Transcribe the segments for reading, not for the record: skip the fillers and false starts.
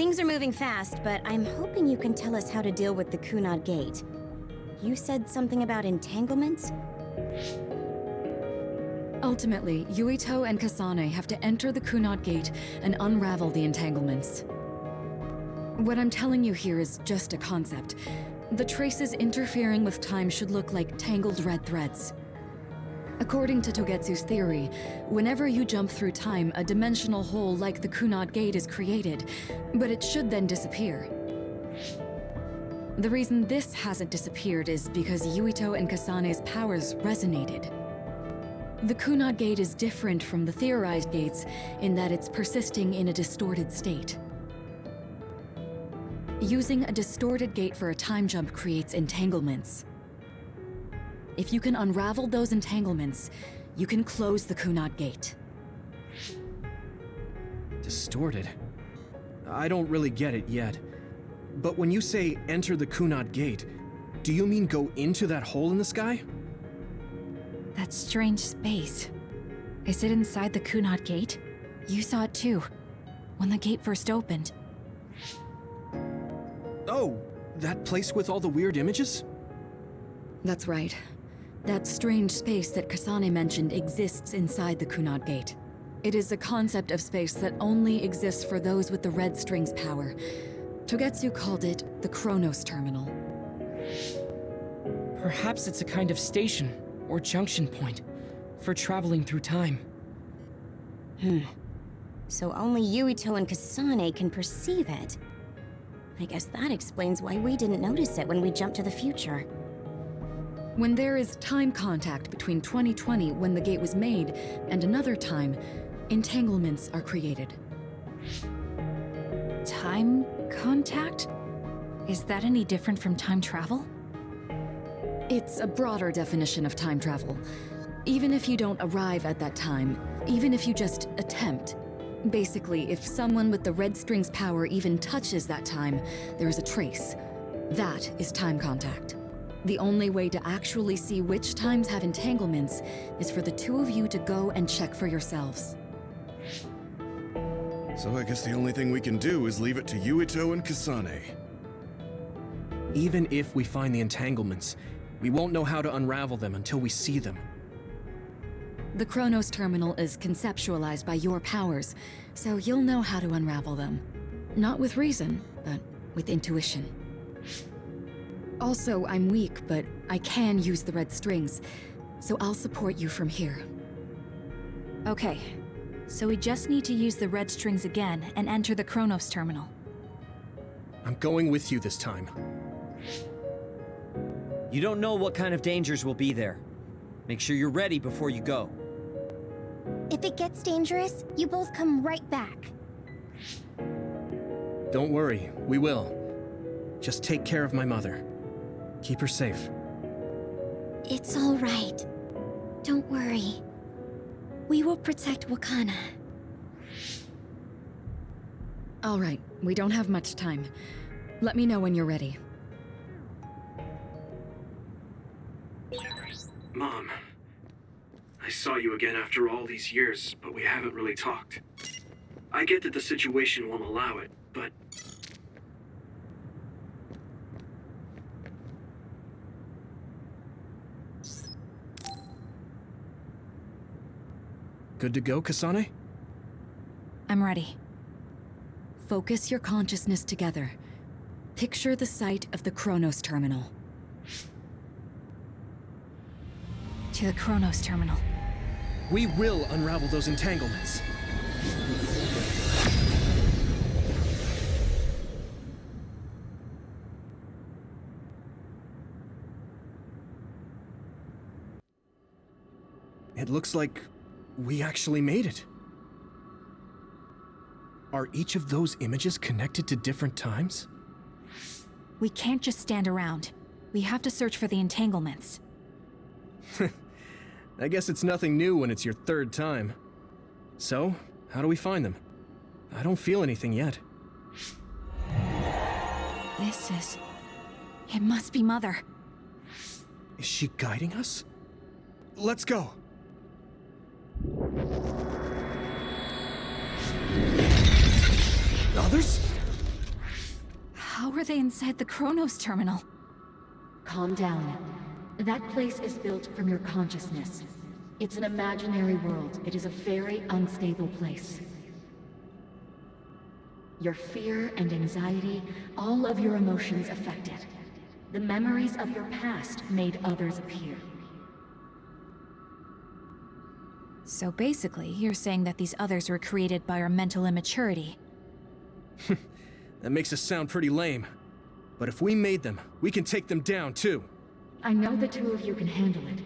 Things are moving fast, but I'm hoping you can tell us how to deal with the Kunad Gate. You said something about entanglements? Ultimately, Yuito and Kasane have to enter the Kunad Gate and unravel the entanglements. What I'm telling you here is just a concept. The traces interfering with time should look like tangled red threads. According to Togetsu's theory, whenever you jump through time, a dimensional hole like the Kunad Gate is created, but it should then disappear. The reason this hasn't disappeared is because Yuito and Kasane's powers resonated. The Kunad Gate is different from the theorized gates in that it's persisting in a distorted state. Using a distorted gate for a time jump creates entanglements. If you can unravel those entanglements, you can close the Kunad Gate. Distorted? I don't really get it yet. But when you say enter the Kunad Gate, do you mean go into that hole in the sky? That strange space. Is it inside the Kunad Gate? You saw it too, when the gate first opened. Oh, that place with all the weird images? That's right. That strange space that Kasane mentioned exists inside the Kunad Gate. It is a concept of space that only exists for those with the red string's power. Togetsu called it the Chronos Terminal. Perhaps it's a kind of station or junction point for traveling through time. So only Yuito and Kasane can perceive it. I guess that explains why we didn't notice it when we jumped to the future. When there is time contact between 2020, when the gate was made, and another time, entanglements are created. Time contact? Is that any different from time travel? It's a broader definition of time travel. Even if you don't arrive at that time, even if you just attempt. Basically, if someone with the red string's power even touches that time, there is a trace. That is time contact. The only way to actually see which times have entanglements is for the two of you to go and check for yourselves. So I guess the only thing we can do is leave it to Yuito and Kasane. Even if we find the entanglements, we won't know how to unravel them until we see them. The Chronos Terminal is conceptualized by your powers, so you'll know how to unravel them. Not with reason, but with intuition. Also, I'm weak, but I can use the red strings, so I'll support you from here. Okay, so we just need to use the red strings again and enter the Chronos Terminal. I'm going with you this time. You don't know what kind of dangers will be there. Make sure you're ready before you go. If it gets dangerous, you both come right back. Don't worry, we will. Just take care of my mother. Keep her safe. It's all right. Don't worry. We will protect Wakana. All right, we don't have much time. Let me know when you're ready. Mom, I saw you again after all these years, but we haven't really talked. I get that the situation won't allow it, but... Good to go, Kasane? I'm ready. Focus your consciousness together. Picture the site of the Chronos Terminal. To the Chronos Terminal. We will unravel those entanglements. It looks like we actually made it. Are each of those images connected to different times? We can't just stand around. We have to search for the entanglements. I guess it's nothing new when it's your third time. So, how do we find them? I don't feel anything yet. It must be Mother. Is she guiding us? Let's go! Others? How are they inside the Chronos terminal? Calm down. That place is built from your consciousness. It's an imaginary world. It is a very unstable place. Your fear and anxiety, all of your emotions affected. The memories of your past made others appear. So basically, you're saying that these others were created by our mental immaturity. That makes us sound pretty lame. But if we made them, we can take them down too. I know the two of you can handle it,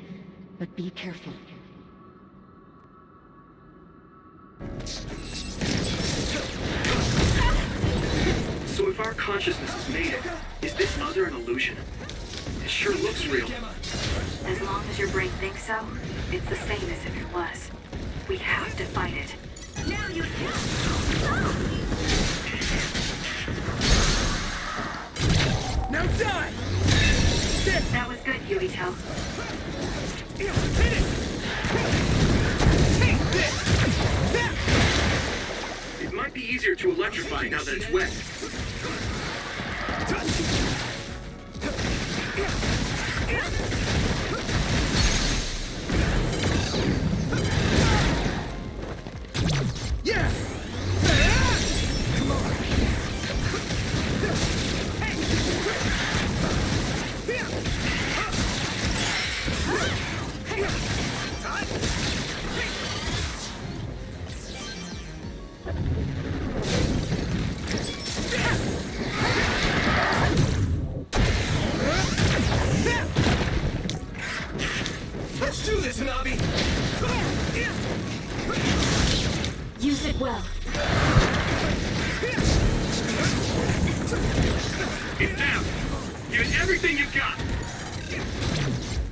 but be careful. So if our consciousness has made it, is this other an illusion? It sure looks real. As long as your brain thinks so, it's the same as if it was. We have to fight it. Now you Now die! That was good, Yuito. Hit it! Take this! It might be easier to electrify now that it's wet. Yeah! Come on! Let's do this, Nabi! Use it well. It's down! Give it everything you've got!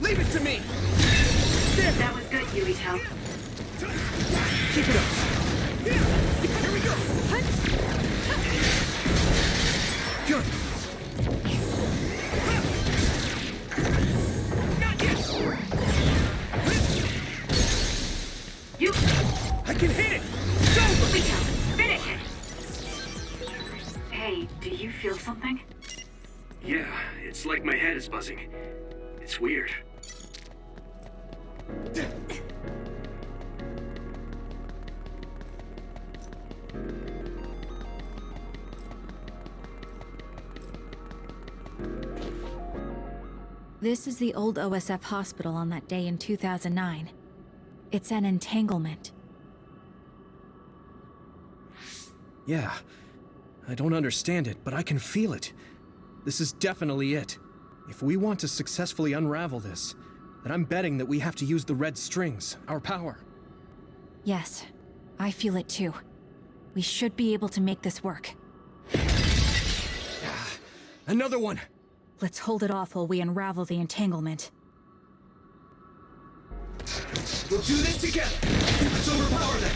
Leave it to me! That was good, Yuito. Keep it up! Here we go! Good! Not yet! You... I can hit it! It's over! Yuito, finish it! Hey, do you feel something? Yeah, it's like my head is buzzing. It's weird. This is the old OSF hospital on that day in 2009. It's an entanglement. Yeah. I don't understand it, but I can feel it. This is definitely it. If we want to successfully unravel this, then I'm betting that we have to use the red strings, our power. Yes, I feel it too. We should be able to make this work. Another one! Let's hold it off while we unravel the entanglement. We'll do this together! Let's overpower them!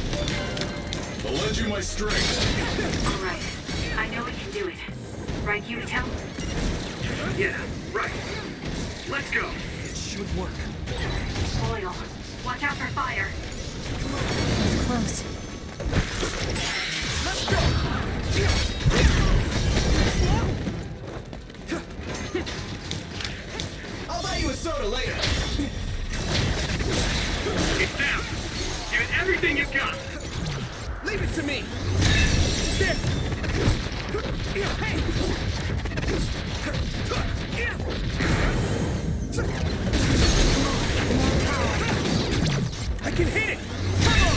I'll lend you my strength. All right. I know we can do it. Right, Yuito? Yeah, right. Let's go! It should work. Oil. Watch out for fire. It's close. Let's go! I'll buy you a soda later! It's down! Give it everything you've got! Leave it to me! There! Hey! I can hit it! Come on!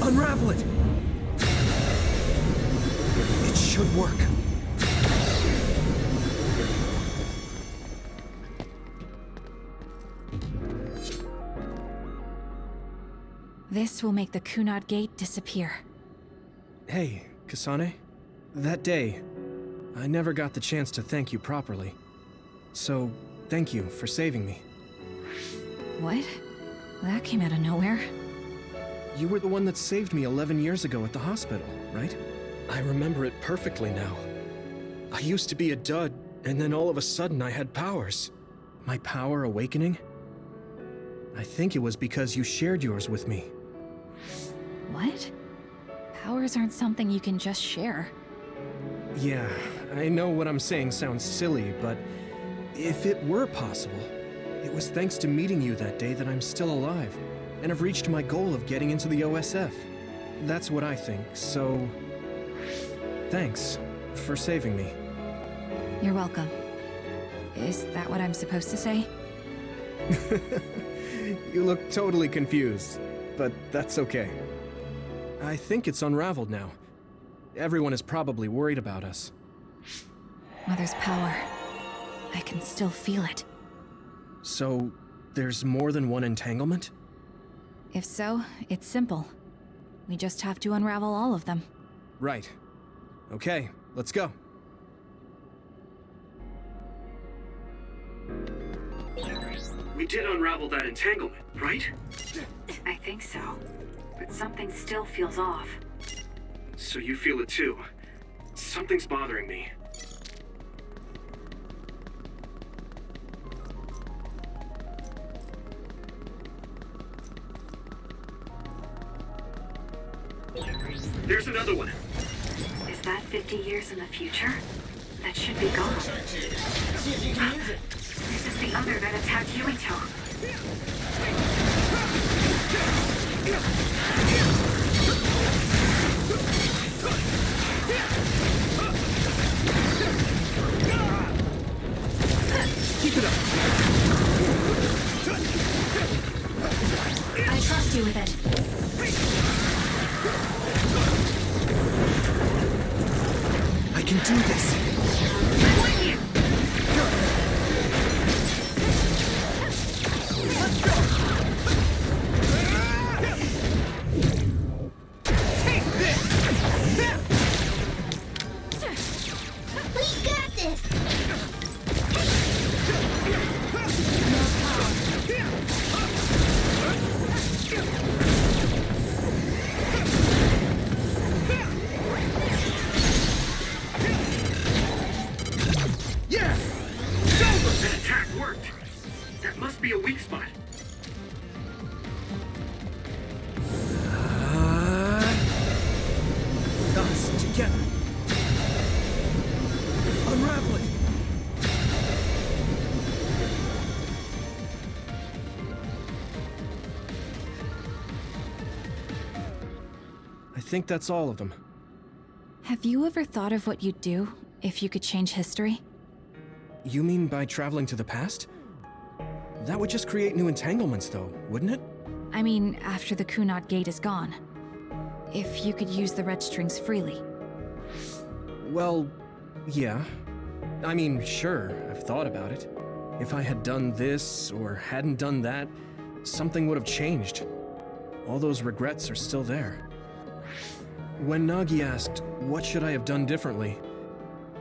Unravel it! It should work. This will make the Kunad Gate disappear. Hey, Kasane. That day, I never got the chance to thank you properly. So, thank you for saving me. What? That came out of nowhere. You were the one that saved me 11 years ago at the hospital, right? I remember it perfectly now. I used to be a dud, And then all of a sudden I had powers. My power awakening? I think it was because you shared yours with me. What? Powers aren't something you can just share. Yeah, I know what I'm saying sounds silly, but if it were possible, it was thanks to meeting you that day that I'm still alive, and have reached my goal of getting into the OSF. That's what I think, so... thanks for saving me. You're welcome. Is that what I'm supposed to say? You look totally confused, but that's okay. I think it's unraveled now. Everyone is probably worried about us. Mother's power. I can still feel it. So, there's more than one entanglement? If so, it's simple. We just have to unravel all of them. Right. Okay, let's go. We did unravel that entanglement, right? I think so. But something still feels off. So you feel it too. Something's bothering me. There's another one. Is that 50 years in the future? That should be gone. This is the other that attacked Yuito. Keep it up! I trust you with it. I can do this! We got this! Yeah! That attack worked. That must be a weak spot. Us together. Unravel it! I think that's all of them. Have you ever thought of what you'd do if you could change history? You mean by traveling to the past? That would just create new entanglements, though, wouldn't it? I mean, after the Kunat Gate is gone. If you could use the red strings freely. Well, yeah. I mean, sure, I've thought about it. If I had done this, or hadn't done that, something would have changed. All those regrets are still there. When Nagi asked, what should I have done differently,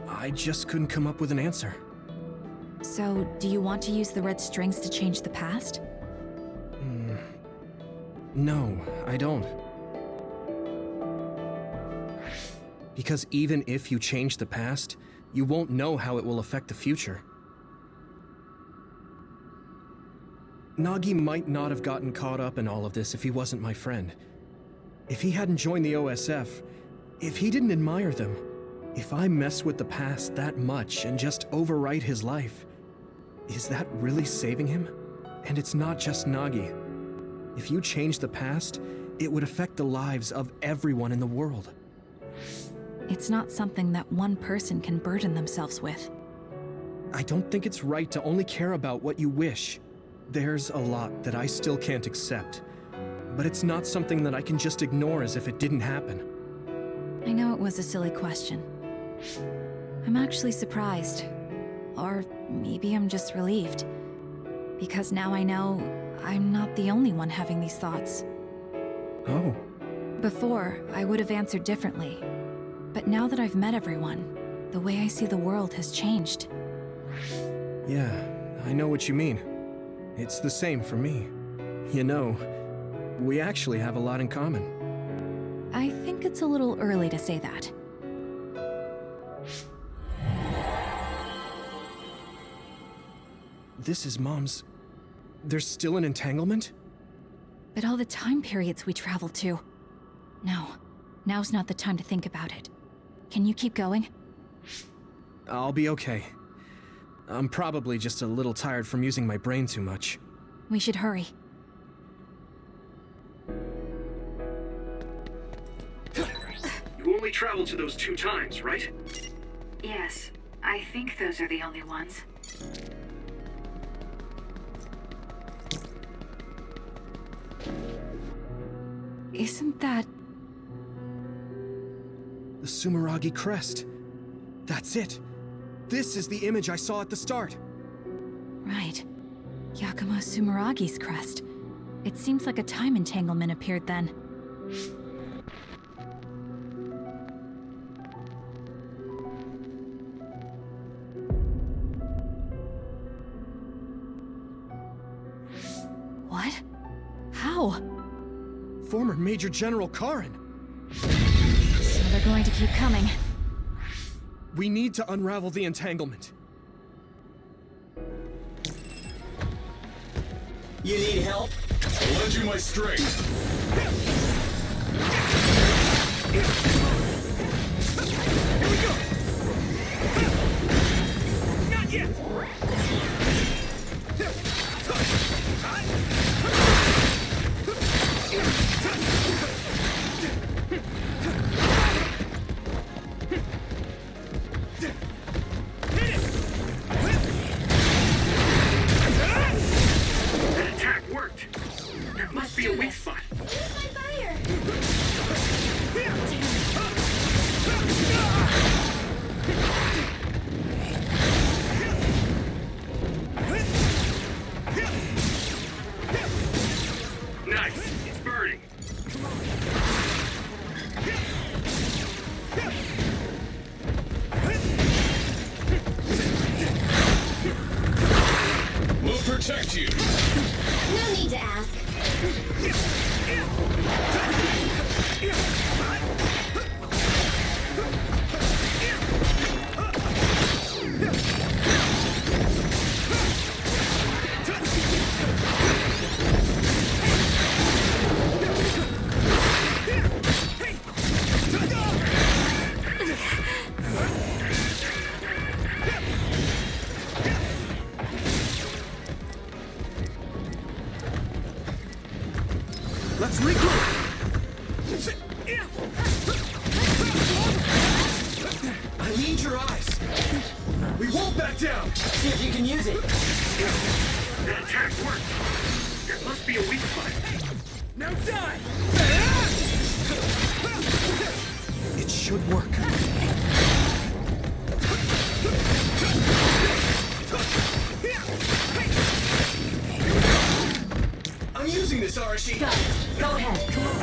I just couldn't come up with an answer. So, do you want to use the red strings to change the past? No, I don't. Because even if you change the past, you won't know how it will affect the future. Nagi might not have gotten caught up in all of this if he wasn't my friend. If he hadn't joined the OSF, if he didn't admire them, if I mess with the past that much and just overwrite his life, is that really saving him? And it's not just Nagi. If you change the past, it would affect the lives of everyone in the world. It's not something that one person can burden themselves with. I don't think it's right to only care about what you wish. There's a lot that I still can't accept, but it's not something that I can just ignore as if it didn't happen. I know it was a silly question. I'm actually surprised. Or maybe I'm just relieved. Because now I know I'm not the only one having these thoughts. Oh. Before, I would have answered differently. But now that I've met everyone, the way I see the world has changed. Yeah, I know what you mean. It's the same for me. You know, we actually have a lot in common. I think it's a little early to say that. This is Mom's... There's still an entanglement? But all the time periods we traveled to. No, now's not the time to think about it. Can you keep going? I'll be okay. I'm probably just a little tired from using my brain too much. We should hurry. You only traveled to those 2 times, right? Yes, I think those are the only ones. Isn't that... The Sumeragi crest. That's it. This is the image I saw at the start. right? Yakumo Sumeragi's crest. It seems like a time entanglement appeared then. What? How? Former Major General Karin. So they're going to keep coming. We need to unravel the entanglement. You need help? I'll lend you my strength. Not yet! That attack worked. There must be a weak spot. Nice. It's burning. We'll protect you. No need to ask. Let's regroup! I need your eyes. We won't back down. See if you can use it. That attack worked. There must be a weak spot. Now die! It should work. I'm using this, Arashi. Got it. Go ahead. Come on.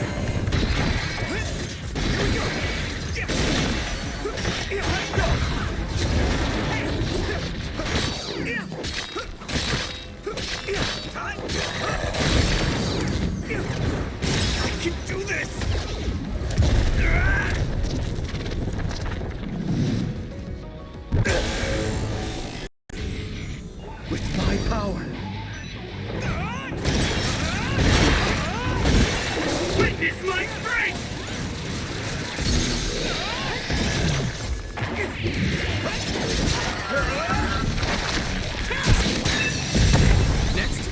I can do this! With my power. Witness my strength! Next.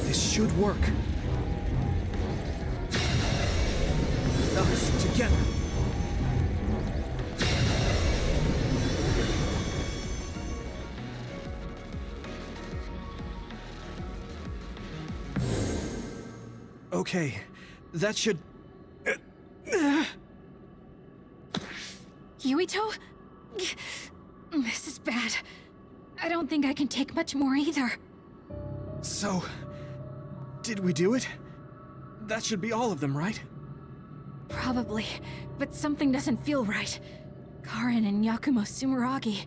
This should work. Us together. Okay, that should... Yuito? This is bad. I don't think I can take much more either. So, did we do it? That should be all of them, right? Probably, but something doesn't feel right. Karin and Yakumo Sumeragi.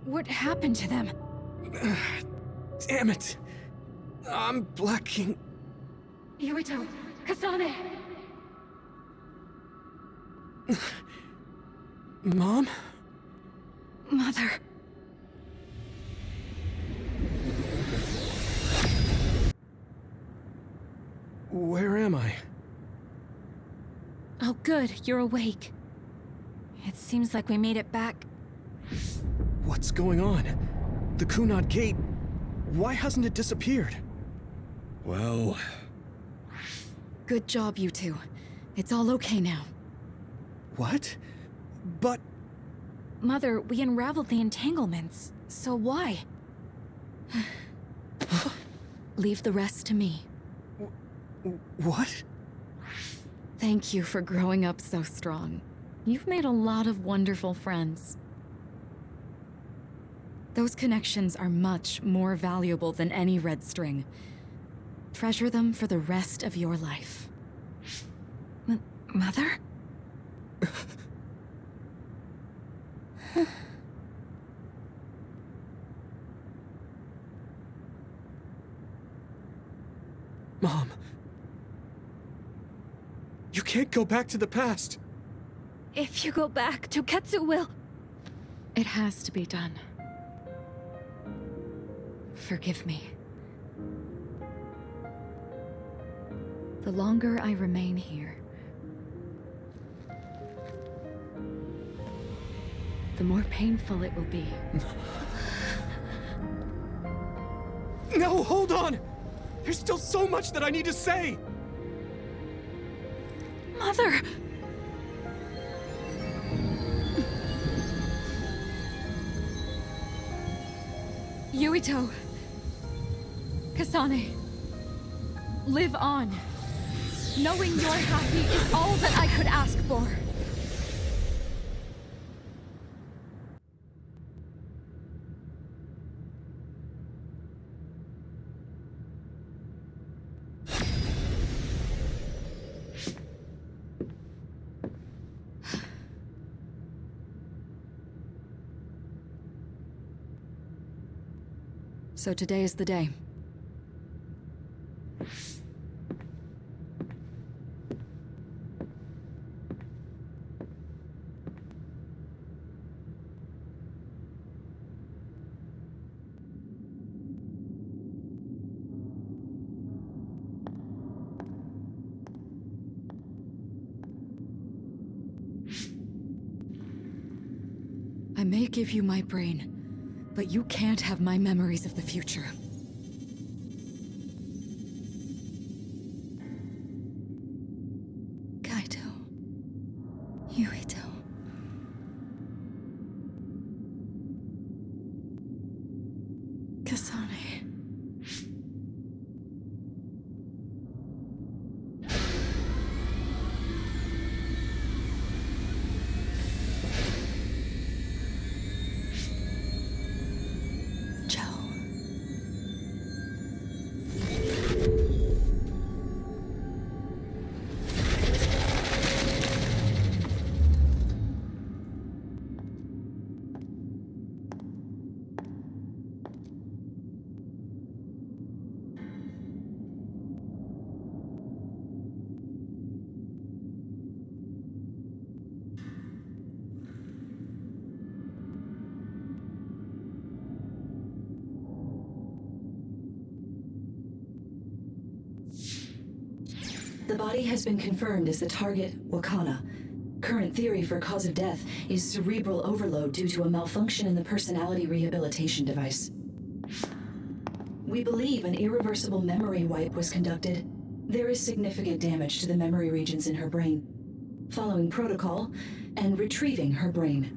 What happened to them? Damn it. I'm blacking Yuito! Kasane! Mom? Mother. Where am I? Oh, good. You're awake. It seems like we made it back. What's going on? The Kunad Gate. Why hasn't it disappeared? Well, Good job, you two. It's all okay now. What? But... Mother, we unraveled the entanglements. So why? Leave the rest to me. What? Thank you for growing up so strong. You've made a lot of wonderful friends. Those connections are much more valuable than any red string. Treasure them for the rest of your life. Mother? Mom. You can't go back to the past. If you go back, Toketsu will... It has to be done. Forgive me. The longer I remain here, the more painful it will be. No, hold on! There's still so much that I need to say! Mother! Yuito! Kasane! Live on! Knowing you're happy is all that I could ask for. So today is the day. I may give you my brain, but you can't have my memories of the future. Kaito. Yuito. Kasane. The body has been confirmed as the target, Wakana. Current theory for cause of death is cerebral overload due to a malfunction in the personality rehabilitation device. We believe an irreversible memory wipe was conducted. There is significant damage to the memory regions in her brain. Following protocol and retrieving her brain.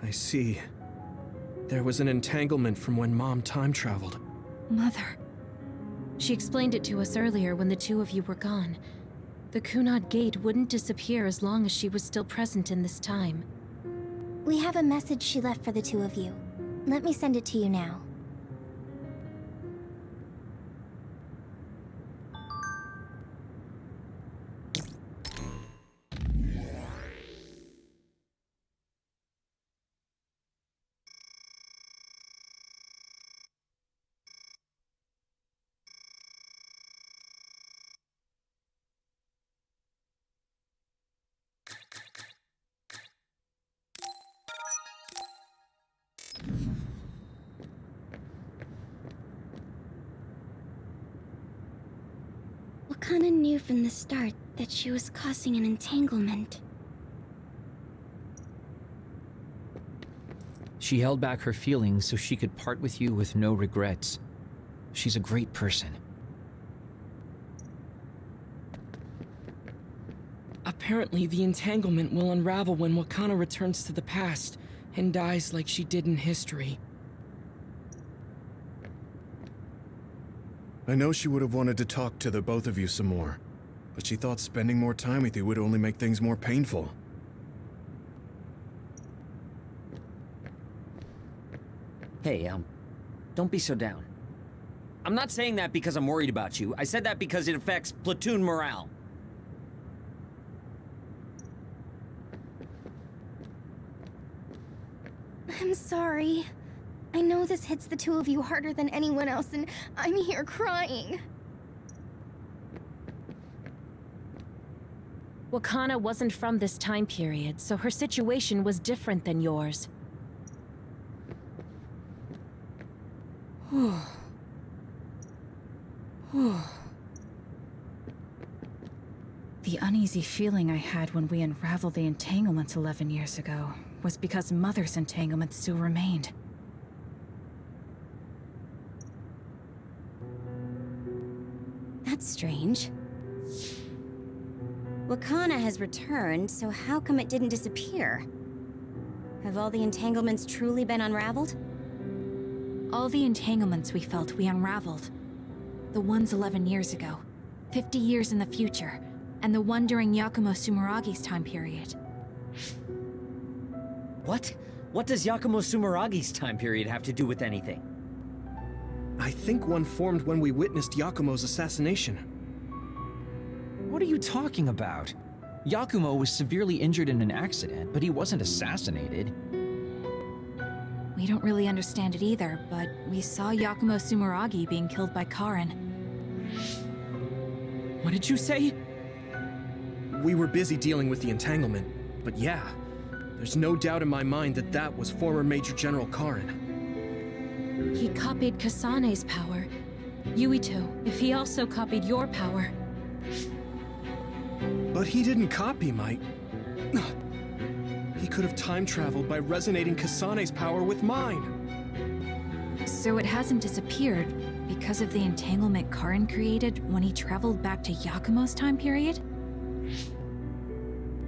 I see. There was an entanglement from when Mom time traveled. Mother. She explained it to us earlier when the two of you were gone. The Kunad Gate wouldn't disappear as long as she was still present in this time. We have a message she left for the two of you. Let me send it to you now. Wakana knew from the start that she was causing an entanglement. She held back her feelings so she could part with you with no regrets. She's a great person. Apparently, the entanglement will unravel when Wakana returns to the past and dies like she did in history. I know she would have wanted to talk to the both of you some more, but she thought spending more time with you would only make things more painful. Hey, don't be so down. I'm not saying that because I'm worried about you. I said that because it affects platoon morale. I'm sorry. I know this hits the two of you harder than anyone else, and I'm here crying. Wakana wasn't from this time period, so her situation was different than yours. The uneasy feeling I had when we unraveled the entanglements 11 years ago was because Mother's entanglement still remained. That's strange. Wakana has returned, so how come it didn't disappear? Have all the entanglements truly been unraveled? All the entanglements we felt we unraveled. The ones 11 years ago, 50 years in the future, and the one during Yakumo Sumeragi's time period. What? What does Yakumo Sumeragi's time period have to do with anything? I think one formed when we witnessed Yakumo's assassination. What are you talking about? Yakumo was severely injured in an accident, but he wasn't assassinated. We don't really understand it either, but we saw Yakumo Sumeragi being killed by Karin. What did you say? We were busy dealing with the entanglement, but yeah, there's no doubt in my mind that that was former Major General Karin. He copied Kasane's power. Yuito, if he also copied your power. But he didn't copy my... He could have time-traveled by resonating Kasane's power with mine. So it hasn't disappeared because of the entanglement Karin created when he traveled back to Yakumo's time period?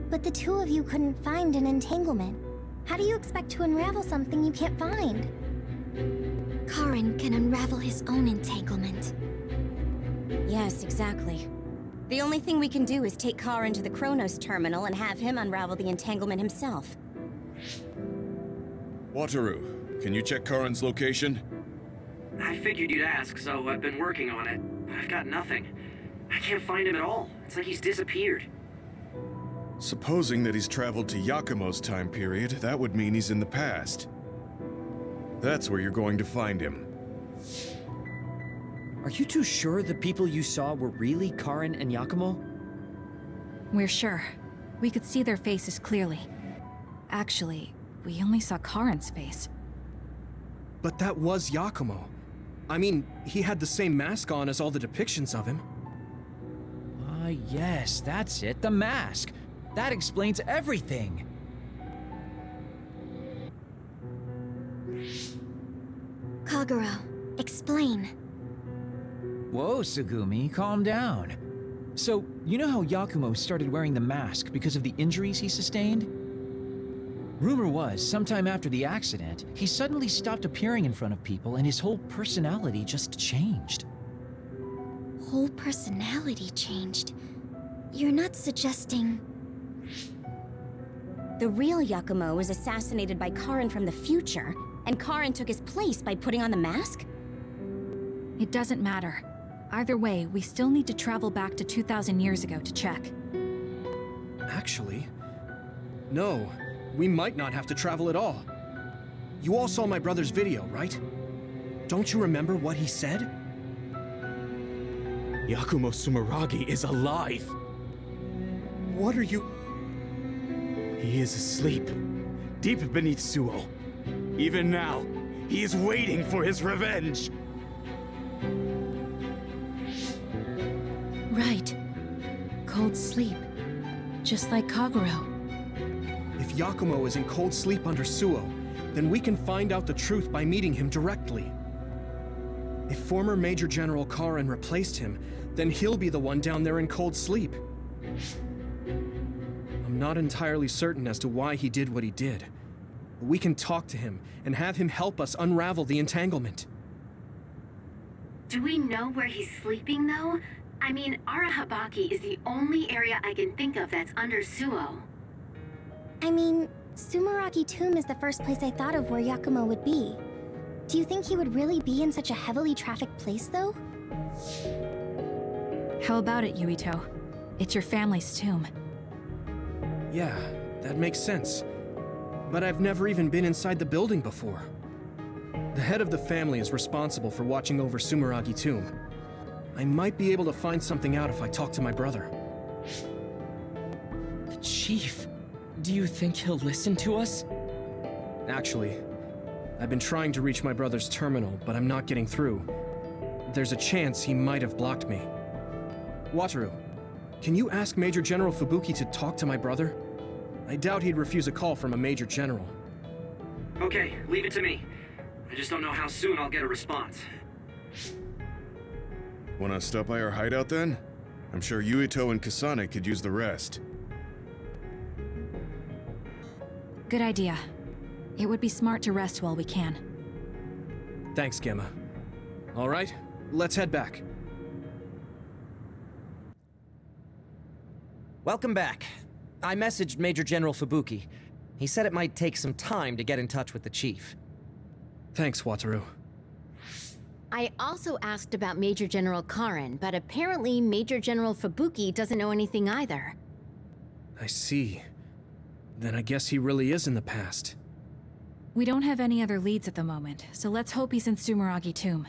But the two of you couldn't find an entanglement. How do you expect to unravel something you can't find? Karin can unravel his own entanglement. Yes, exactly. The only thing we can do is take Karin to the Chronos terminal and have him unravel the entanglement himself. Wataru, can you check Karin's location? I figured you'd ask, so I've been working on it, but I've got nothing. I can't find him at all. It's like he's disappeared. Supposing that he's traveled to Yakumo's time period, that would mean he's in the past. That's where you're going to find him. Are you two sure the people you saw were really Karin and Yakumo? We're sure. We could see their faces clearly. Actually, we only saw Karin's face. But that was Yakumo. I mean, he had the same mask on as all the depictions of him. Ah, yes, that's it, the mask. That explains everything. Kagero, explain. Whoa, Tsugumi, calm down. So, you know how Yakumo started wearing the mask because of the injuries he sustained? Rumor was, sometime after the accident, he suddenly stopped appearing in front of people and his whole personality just changed. Whole personality changed? You're not suggesting... The real Yakumo was assassinated by Karin from the future, and Karin took his place by putting on the mask? It doesn't matter. Either way, we still need to travel back to 2,000 years ago to check. Actually, no. We might not have to travel at all. You all saw my brother's video, right? Don't you remember what he said? Yakumo Sumeragi is alive! What are you... He is asleep, deep beneath Suo. Even now, he is waiting for his revenge! Right. cold sleep, just like Kaguro. If Yakumo is in cold sleep under Suo, then we can find out the truth by meeting him directly. If former Major General Karin replaced him, then he'll be the one down there in cold sleep. I'm not entirely certain as to why he did what he did, but we can talk to him and have him help us unravel the entanglement. Do we know where he's sleeping, though? I mean, Arahabaki is the only area I can think of that's under Suo. I mean, Sumeragi Tomb is the first place I thought of where Yakumo would be. Do you think he would really be in such a heavily trafficked place, though? How about it, Yuito? It's your family's tomb. Yeah, that makes sense. But I've never even been inside the building before. The head of the family is responsible for watching over Sumeragi Tomb. I might be able to find something out if I talk to my brother. The Chief. Do you think he'll listen to us? Actually, I've been trying to reach my brother's terminal, but I'm not getting through. There's a chance he might have blocked me. Wataru, can you ask Major General Fubuki to talk to my brother? I doubt he'd refuse a call from a Major General. Okay, leave it to me. I just don't know how soon I'll get a response. Wanna stop by our hideout then? I'm sure Yuito and Kasane could use the rest. Good idea. It would be smart to rest while we can. Thanks, Gemma. All right, let's head back. Welcome back. I messaged Major General Fubuki. He said it might take some time to get in touch with the Chief. Thanks, Wataru. I also asked about Major General Karin, but apparently Major General Fubuki doesn't know anything either. I see. Then I guess he really is in the past. We don't have any other leads at the moment, so let's hope he's in Sumeragi Tomb.